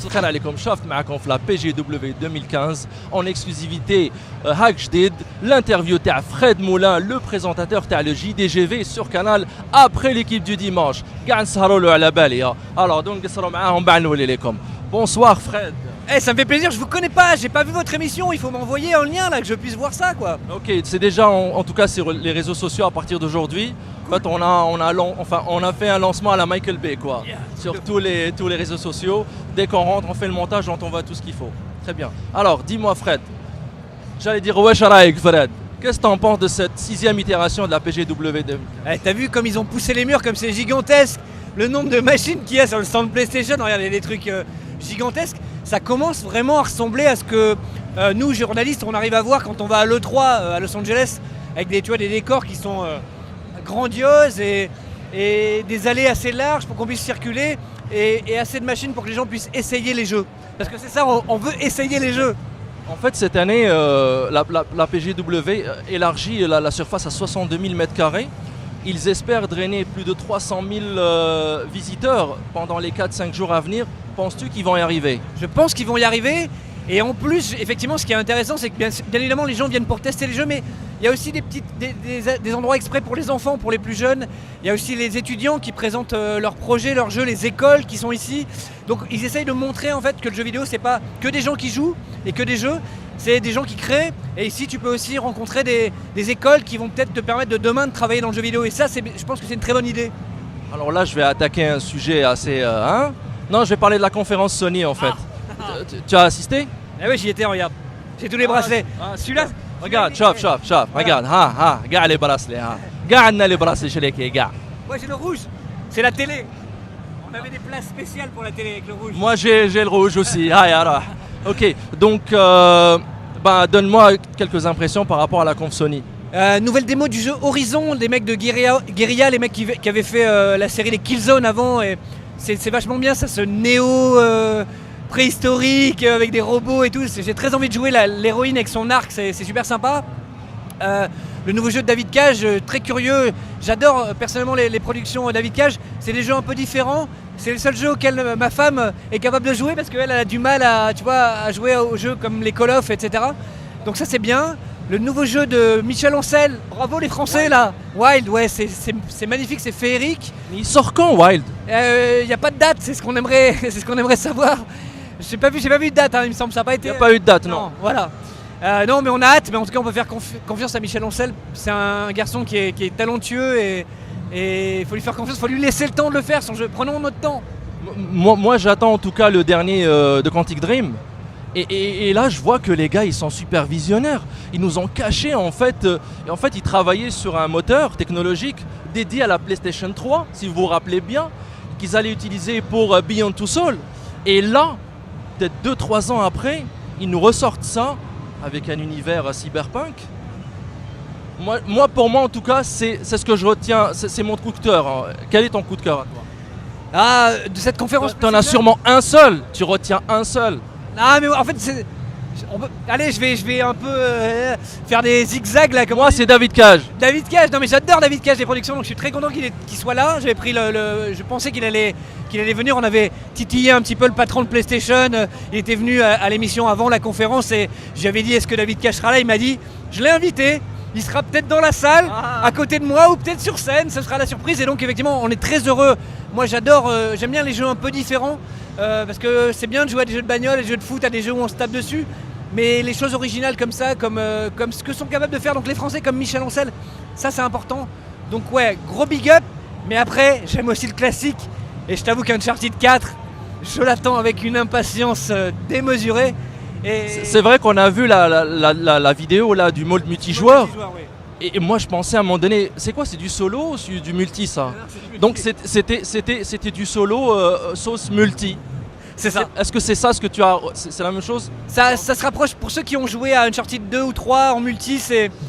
الخير عليكم شافت معكم في لا بي جي دبليو 2015 en exclusivité هاك جديد l'interview تاع فريد مولان لو بريزونتاتور تاع لو جي دي جي في sur canal après l'équipe du dimanche قاعد نسهروا له على بالي alors donc نقصروا معاهم بعد نولي لكم bonsoir Fred. Eh, ça me fait plaisir, je vous connais pas, j'ai pas vu votre émission, il faut m'envoyer un lien là que je puisse voir ça quoi. Ok, c'est déjà en tout cas sur les réseaux sociaux à partir d'aujourd'hui. En fait, on a fait un lancement à la Michael Bay quoi, sur tous les réseaux sociaux. Dès qu'on rentre, on fait le montage, on t'envoie tout ce qu'il faut. Très bien. Alors, dis-moi Fred, j'allais dire wesh araïk Fred. Qu'est-ce que tu en penses de cette 6e itération de la PGW 2? Eh, t'as vu comme ils ont poussé les murs, comme c'est gigantesque, le nombre de machines qu'il y a sur le stand PlayStation, regardez les trucs gigantesques. Ça commence vraiment à ressembler à ce que nous, journalistes, on arrive à voir quand on va à l'E3 à Los Angeles, avec des décors qui sont grandioses et des allées assez larges pour qu'on puisse circuler et assez de machines pour que les gens puissent essayer les jeux. Parce que c'est ça, on veut essayer les jeux. En fait, cette année, la PGW élargit la surface à 62 000 m². Ils espèrent drainer plus de 300 000 visiteurs pendant les 4-5 jours à venir. Penses-tu qu'ils vont y arriver? Je pense qu'ils vont y arriver. Et en plus, effectivement, ce qui est intéressant, c'est que bien évidemment, les gens viennent pour tester les jeux, mais il y a aussi des endroits exprès pour les enfants, pour les plus jeunes. Il y a aussi les étudiants qui présentent leurs projets, leurs jeux, les écoles qui sont ici. Donc, ils essayent de montrer en fait que le jeu vidéo, c'est pas que des gens qui jouent et que des jeux. C'est des gens qui créent, et ici tu peux aussi rencontrer des écoles qui vont peut-être te permettre de demain de travailler dans le jeu vidéo. Et ça, je pense que c'est une très bonne idée. Alors là, je vais attaquer un sujet assez... Non, je vais parler de la conférence Sony en fait. Tu as assisté? Eh oui, j'y étais, regarde. J'ai tous les bracelets. Celui-là... Regarde, chaf, regarde. Regarde les bracelets. Regarde les bracelets chez les gars. Ouais, j'ai le rouge. C'est la télé. On avait des places spéciales pour la télé avec le rouge. Moi, j'ai le rouge aussi. Ok, donc donne-moi quelques impressions par rapport à la conf Sony. Nouvelle démo du jeu Horizon, des mecs de Guerrilla, les mecs qui avaient fait la série les Killzone avant. Et c'est vachement bien ça, ce néo préhistorique avec des robots et tout. J'ai très envie de jouer l'héroïne avec son arc, c'est super sympa. Le nouveau jeu de David Cage, très curieux. J'adore personnellement les productions David Cage. C'est des jeux un peu différents. C'est le seul jeu auquel ma femme est capable de jouer parce qu'elle a du mal à jouer aux jeux comme les Call of, etc. Donc ça c'est bien. Le nouveau jeu de Michel Ancel, bravo les Français là. Wild, ouais, c'est magnifique, c'est féerique. Mais il sort quand Wild? Il n'y a pas de date, c'est ce qu'on aimerait, savoir. J'ai pas vu de date, il me semble, ça n'a pas été. Il n'y a pas eu de date, non. Voilà. Non, mais on a hâte, mais en tout cas on peut faire confiance à Michel Ancel. C'est un garçon qui est talentueux et il faut lui faire confiance, il faut lui laisser le temps de le faire, son jeu. Prenons notre temps. Moi j'attends en tout cas le dernier de Quantic Dream. Et là je vois que les gars ils sont super visionnaires. Ils nous ont caché en fait, ils travaillaient sur un moteur technologique dédié à la PlayStation 3, si vous vous rappelez bien, qu'ils allaient utiliser pour Beyond Two Souls. Et là, peut-être 2-3 ans après, ils nous ressortent ça avec un univers cyberpunk. Pour moi en tout cas, c'est ce que je retiens, c'est mon coup de cœur. Quel est ton coup de cœur à toi? De cette conférence. Tu en as sûrement un seul, tu retiens un seul. Ah mais en fait allez, je vais un peu faire des zigzags là. Moi c'est David Cage. David Cage, non mais j'adore David Cage les productions, donc je suis très content qu'il soit là. J'avais pris je pensais qu'il allait venir, on avait titillé un petit peu le patron de PlayStation, il était venu à l'émission avant la conférence et j'avais dit est-ce que David Cage sera là, il m'a dit je l'ai invité, il sera peut-être dans la salle à côté de moi ou peut-être sur scène, ce sera la surprise et donc effectivement on est très heureux. Moi j'adore, j'aime bien les jeux un peu différents parce que c'est bien de jouer à des jeux de bagnole, des jeux de foot, à des jeux où on se tape dessus. Mais les choses originales comme ça, comme ce que sont capables de faire donc les Français comme Michel Ancel, ça c'est important. Donc ouais, gros big up, mais après j'aime aussi le classique. Et je t'avoue qu'Uncharted 4, je l'attends avec une impatience démesurée. Et c'est vrai qu'on a vu la vidéo là, du mode multijoueur. Et moi je pensais à un moment donné, c'est quoi, c'est du solo ou du multi ça? Donc c'était du solo sauce multi. C'est ça. Est-ce que c'est ça ce que tu as? C'est la même chose? Ça se rapproche pour ceux qui ont joué à Uncharted 2 ou 3 en multi,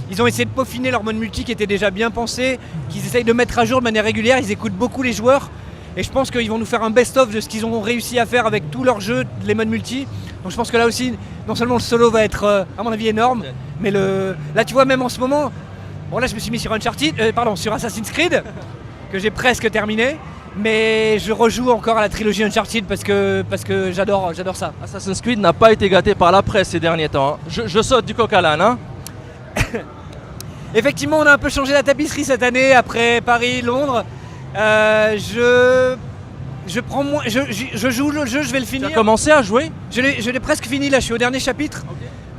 ils ont essayé de peaufiner leur mode multi qui était déjà bien pensé, qu'ils essayent de mettre à jour de manière régulière, ils écoutent beaucoup les joueurs et je pense qu'ils vont nous faire un best-of de ce qu'ils ont réussi à faire avec tous leurs jeux, les modes multi. Donc je pense que là aussi, non seulement le solo va être à mon avis énorme, mais là tu vois même en ce moment, bon là je me suis mis sur sur Assassin's Creed, que j'ai presque terminé. Mais je rejoue encore à la trilogie Uncharted parce que j'adore ça. Assassin's Creed n'a pas été gâté par la presse ces derniers temps. Hein. Je saute du coq à l'âne. Hein. Effectivement, on a un peu changé la tapisserie cette année après Paris, Londres. Je prends moins, je joue le jeu, je vais le Tu finir. as commencé à jouer? Je l'ai presque fini là, je suis au dernier chapitre.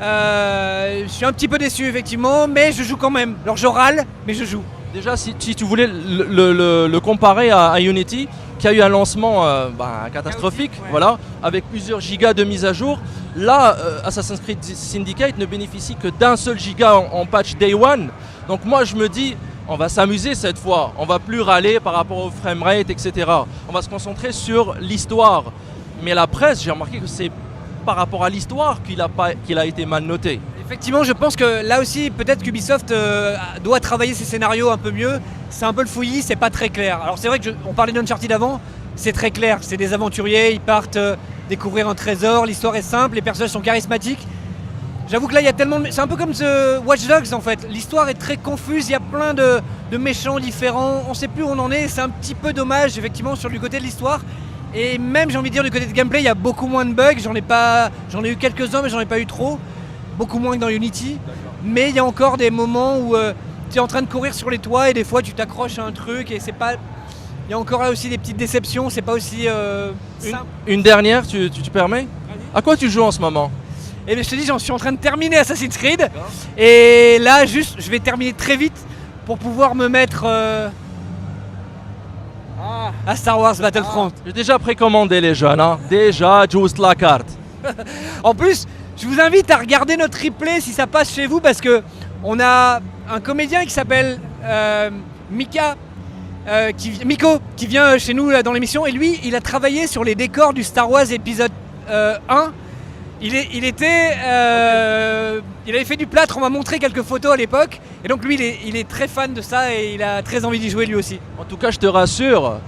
Je suis un petit peu déçu effectivement, mais je joue quand même. Alors je râle, mais je joue. Déjà, si tu voulais le comparer à Unity, qui a eu un lancement catastrophique, Chaotique, ouais. voilà, avec plusieurs gigas de mise à jour, là, Assassin's Creed Syndicate ne bénéficie que d'un seul giga en patch Day One. Donc moi, je me dis, on va s'amuser cette fois, on va plus râler par rapport au framerate, etc. On va se concentrer sur l'histoire. Mais la presse, j'ai remarqué que c'est par rapport à l'histoire qu'il a été mal noté. Effectivement, je pense que là aussi, peut-être qu'Ubisoft doit travailler ses scénarios un peu mieux. C'est un peu le fouillis, c'est pas très clair. Alors c'est vrai que on parlait d'Uncharted avant, c'est très clair. C'est des aventuriers, ils partent découvrir un trésor, l'histoire est simple, les personnages sont charismatiques. J'avoue que là, il y a tellement de... C'est un peu comme The Watch Dogs en fait. L'histoire est très confuse, il y a plein de méchants différents. On sait plus où on en est, c'est un petit peu dommage effectivement sur du côté de l'histoire. Et même, j'ai envie de dire, du côté de gameplay, il y a beaucoup moins de bugs. J'en ai eu quelques-uns, mais j'en ai pas eu trop. Beaucoup moins que dans Unity. Mais il y a encore des moments où tu es en train de courir sur les toits et des fois tu t'accroches à un truc et c'est pas... Il y a encore là aussi des petites déceptions, c'est pas aussi simple. Une dernière, tu permets? À quoi tu joues en ce moment? Et bien je te dis, j'en suis en train de terminer Assassin's Creed. Et là, juste, je vais terminer très vite pour pouvoir me mettre à Star Wars Battlefront. J'ai déjà précommandé les jeunes, hein. Déjà, juste la carte. En plus, je vous invite à regarder notre replay si ça passe chez vous parce que on a un comédien qui s'appelle Miko qui vient chez nous là, dans l'émission et lui il a travaillé sur les décors du Star Wars épisode 1. Il avait fait du plâtre, on m'a montré quelques photos à l'époque et donc lui il est très fan de ça et il a très envie d'y jouer lui aussi. En tout cas, je te rassure,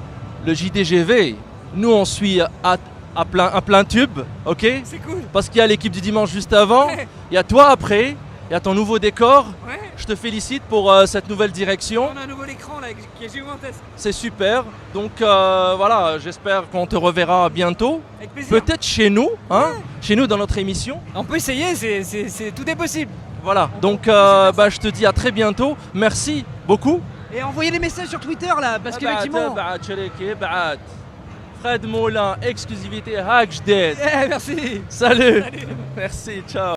le JDGV, nous on suit à plein tube, ok? C'est cool. Parce qu'il y a l'équipe du dimanche juste avant, Ouais. il y a toi après, il y a ton nouveau décor. Ouais. Je te félicite pour cette nouvelle direction. On a un nouveau écran là qui est gigantesque. C'est super. Donc voilà, j'espère qu'on te reverra bientôt. Avec plaisir. Peut-être chez nous, hein? Chez nous dans notre émission. On peut essayer, tout est possible. Voilà, donc je te dis à très bientôt. Merci beaucoup. Et envoyez des messages sur Twitter là parce qu'effectivement. Fred Moulin, exclusivité hack جديد. Merci. Salut. Merci, ciao.